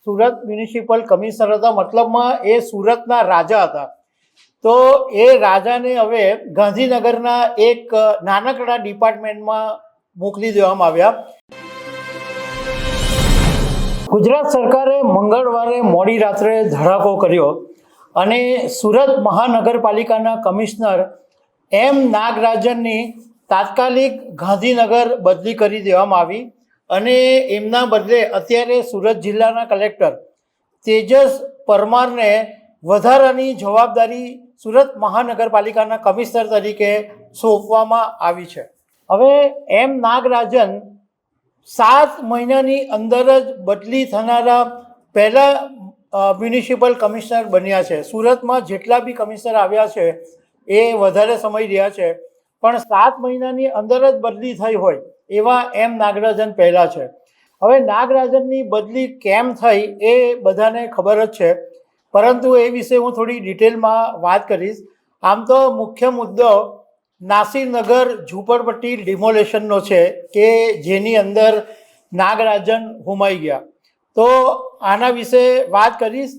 Surat municipal commissioner હતા, મતલબમાં એ સુરતના રાજા હતા. તો એ રાજાને હવે ગાંધીનગરના એક નાનકડા ડિપાર્ટમેન્ટમાં મોકલી દેવામાં આવ્યા. ગુજરાત સરકારે મંગળવારે મોડી રાત્રે ધડાકો કર્યો અને સુરત મહાનગરપાલિકાના કમિશનર એમ નાગરાજનની તાત્કાલિક ગાંધીનગર બદલી કરી દેવામાં આવી અને એમના બદલે અત્યારે સુરત જિલ્લાના કલેક્ટર તેજસ પરમારને વધારાની જવાબદારી સુરત મહાનગરપાલિકાના કમિશનર તરીકે સોંપવામાં આવી છે. હવે એમ નાગરાજન 7 મહિનાની અંદર જ બદલી થનારા પહેલા મ્યુનિસિપલ કમિશનર બન્યા છે. સુરતમાં જેટલા બી કમિશનર આવ્યા છે એ વધારે સમય રહ્યા છે, પણ 7 મહિનાની અંદર જ બદલી થઈ હોય એવા એમ નાગરાજન પહેલા છે. હવે નાગરાજનની બદલી કેમ થઈ એ બધાને ખબર જ છે, પરંતુ એ વિશે હું થોડી ડિટેલમાં વાત કરીશ. આમ તો મુખ્ય મુદ્દો નાસિરનગર ઝૂંપડપટ્ટી ડિમોલેશનનો છે કે જેની અંદર નાગરાજન હોમાઈ ગયા. તો આના વિશે વાત કરીશ.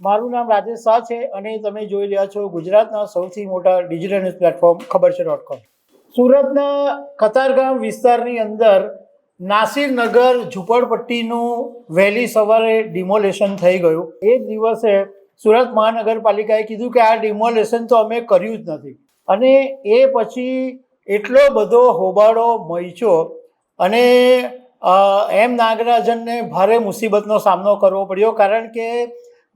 મારું નામ રાજેશ શાહ છે અને તમે જોઈ રહ્યા છો ગુજરાતના સૌથી મોટા ડિજિટલ ન્યૂઝ પ્લેટફોર્મ ખબરછે.com. સુરતના કતારગામ વિસ્તારની અંદર નાસિરનગર ઝૂંપડપટ્ટીનું વહેલી સવારે ડિમોલેશન થઈ ગયું. એ જ દિવસે સુરત મહાનગરપાલિકાએ કીધું કે આ ડિમોલેશન તો અમે કર્યું જ નથી, અને એ પછી એટલો બધો હોબાળો મચ્યો અને એમ નાગરાજનને ભારે મુસીબતનો સામનો કરવો પડ્યો, કારણ કે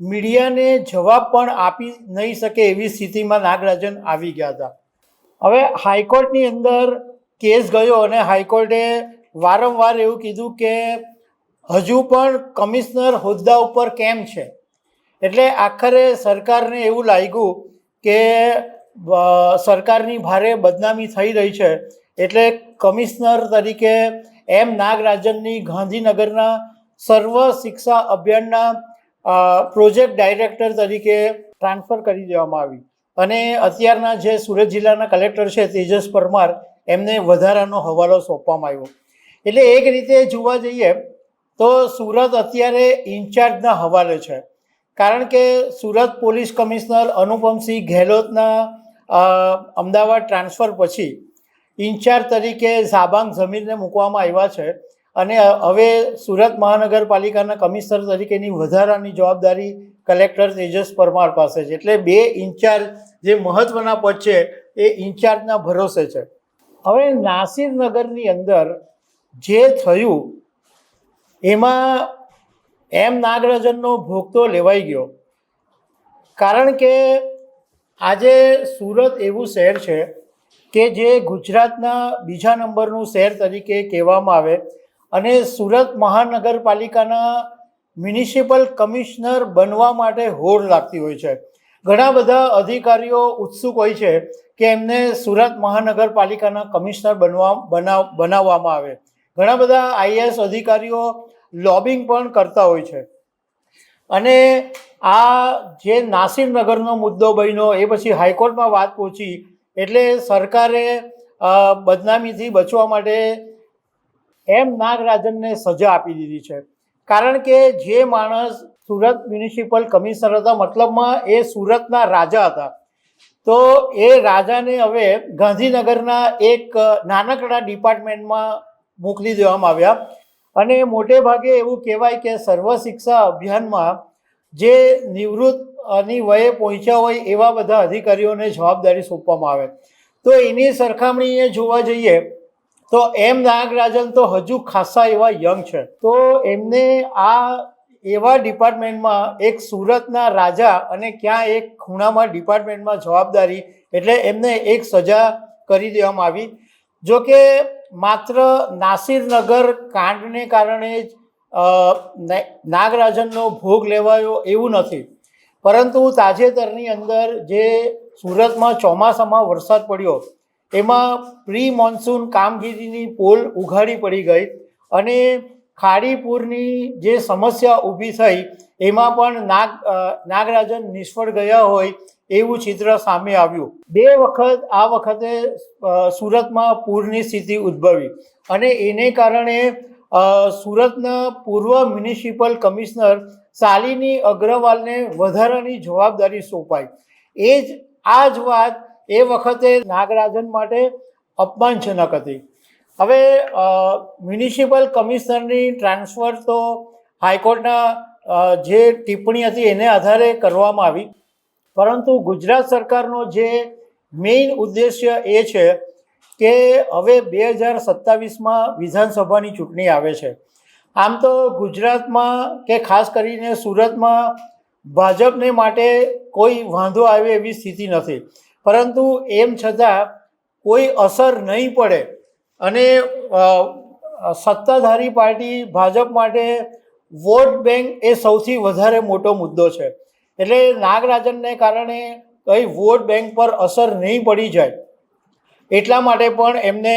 મીડિયાને જવાબ પણ આપી નહીં શકે એવી સ્થિતિમાં નાગરાજન આવી ગયા હતા. હવે હાઈકોર્ટની અંદર કેસ ગયો અને હાઈકોર્ટે વારંવાર એવું કીધું કે હજુ પણ કમિશનર હોદ્દા ઉપર કેમ છે. એટલે આખરે સરકારને એવું લાગ્યું કે સરકારની ભારે બદનામી થઈ રહી છે, એટલે કમિશનર તરીકે એમ નાગરાજનની ગાંધીનગરના સર્વ શિક્ષા અભિયાનના પ્રોજેક્ટ ડાયરેક્ટર તરીકે ટ્રાન્સફર કરી દેવામાં આવી અને અત્યારના જે સુરત જિલ્લાના કલેક્ટર છે તેજસ પરમાર, એમને વધારાનો હવાલો સોંપવામાં આવ્યો. એટલે એક રીતે જોવા જઈએ તો સુરત અત્યારે ઇન્ચાર્જના હવાલે છે, કારણ કે સુરત પોલીસ કમિશનર અનુપમસિંહ ગેહલોતના અમદાવાદ ટ્રાન્સફર પછી ઇન્ચાર્જ તરીકે ઝાબાંગ ઝમીરને મૂકવામાં આવ્યા છે અને હવે સુરત મહાનગરપાલિકાના કમિશનર તરીકેની વધારાની જવાબદારી કલેક્ટર તેજસ પરમાર પાસે છે. એટલે 2 ઇન્ચાર્જ જે મહત્ત્વના પદ છે એ ઇન્ચાર્જના ભરોસે છે. હવે નાસિરનગરની અંદર જે થયું એમાં એમ નાગરાજનનો ભોગ તો લેવાઈ ગયો, કારણ કે આજે સુરત એવું શહેર છે કે જે ગુજરાતના બીજા નંબરનું શહેર તરીકે કહેવામાં આવે અને સુરત મહાનગરપાલિકાના મ્યુનિસિપલ કમિશનર બનવા માટે હોડ લાગતી હોય છે. ઘણા બધા અધિકારીઓ ઉત્સુક હોય છે કે એમને સુરત મહાનગરપાલિકાના કમિશનર બનાવવામાં આવે. ઘણા બધા આઈએએસ અધિકારીઓ લોબિંગ પણ કરતા હોય છે. અને આ જે નાસિરનગરનો મુદ્દો બન્યો એ પછી હાઈકોર્ટમાં વાત પહોંચી, એટલે સરકારે બદનામીથી બચવા માટે એમ નાગરાજનને સજા આપી દીધી છે. કારણ કે જે માણસ સુરત મ્યુનિસિપલ કમિશનર હતા, મતલબમાં એ સુરતના રાજા હતા, તો એ રાજાને હવે ગાંધીનગરના એક નાનકડા ડિપાર્ટમેન્ટમાં મોકલી દેવામાં આવ્યા. અને મોટે ભાગે એવું કહેવાય કે સર્વ શિક્ષા અભિયાનમાં જે નિવૃત્તની વયે પહોંચ્યા હોય એવા બધા અધિકારીઓને જવાબદારી સોંપવામાં આવે. તો એની સરખામણીએ જોવા જઈએ તો એમ નાગરાજન તો હજુ ખાસા એવા યંગ છે, તો એમને આ એવા ડિપાર્ટમેન્ટમાં એક સુરતના રાજા અને ક્યાં એક ખૂણામાં ડિપાર્ટમેન્ટમાં જવાબદારી, એટલે એમને એક સજા કરી દેવામાં આવી. જોકે માત્ર નાસિરનગર કાંડને કારણે જ નાગરાજનનો ભોગ લેવાયો એવું નથી, પરંતુ તાજેતરની અંદર જે સુરતમાં ચોમાસામાં વરસાદ પડ્યો એમાં પ્રી મોન્સૂન કામગીરીની પોલ ઉઘાડી પડી ગઈ અને ખાડીપુરની જે સમસ્યા ઊભી થઈ એમાં પણ નાગરાજન નિષ્ફળ ગયા હોય એવું ચિત્ર સામે આવ્યું. 2 વખત આ વખતે સુરતમાં પૂરની સ્થિતિ ઉદ્ભવી અને એને કારણે સુરતના પૂર્વ મ્યુનિસિપલ કમિશનર શાલિની અગ્રવાલને વધારાની જવાબદારી સોંપાઈ. આ જ વાત એ વખતે નાગરાજન માટે અપમાનજનક હતી. હવે મ્યુનિસિપલ કમિશનરની ટ્રાન્સફર તો હાઈકોર્ટના જે ટિપ્પણી હતી એને આધારે કરવામાં આવી, પરંતુ ગુજરાત સરકારનો જે મેઇન ઉદ્દેશ્ય એ છે કે હવે 2027માં વિધાનસભાની ચૂંટણી આવે છે. આમ તો ગુજરાતમાં કે ખાસ કરીને સુરતમાં ભાજપને માટે કોઈ વાંધો આવે એવી સ્થિતિ નથી, પરંતુ એમ છતાં કોઈ અસર નહીં પડે અને સત્તાધારી પાર્ટી ભાજપ માટે વોટ બેંક એ સૌથી વધારે મોટો મુદ્દો છે. એટલે નાગરાજનને કારણે કઈ વોટ બેંક પર અસર નહીં પડી જાય એટલા માટે પણ એમને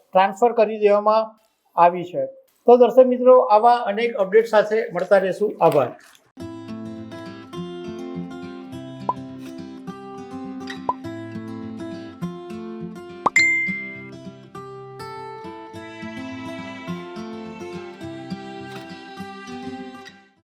ટ્રાન્સફર કરી દેવામાં આવી છે. તો દર્શક મિત્રો, આવા અનેક અપડેટ સાથે મળતા રહેશું. આભાર.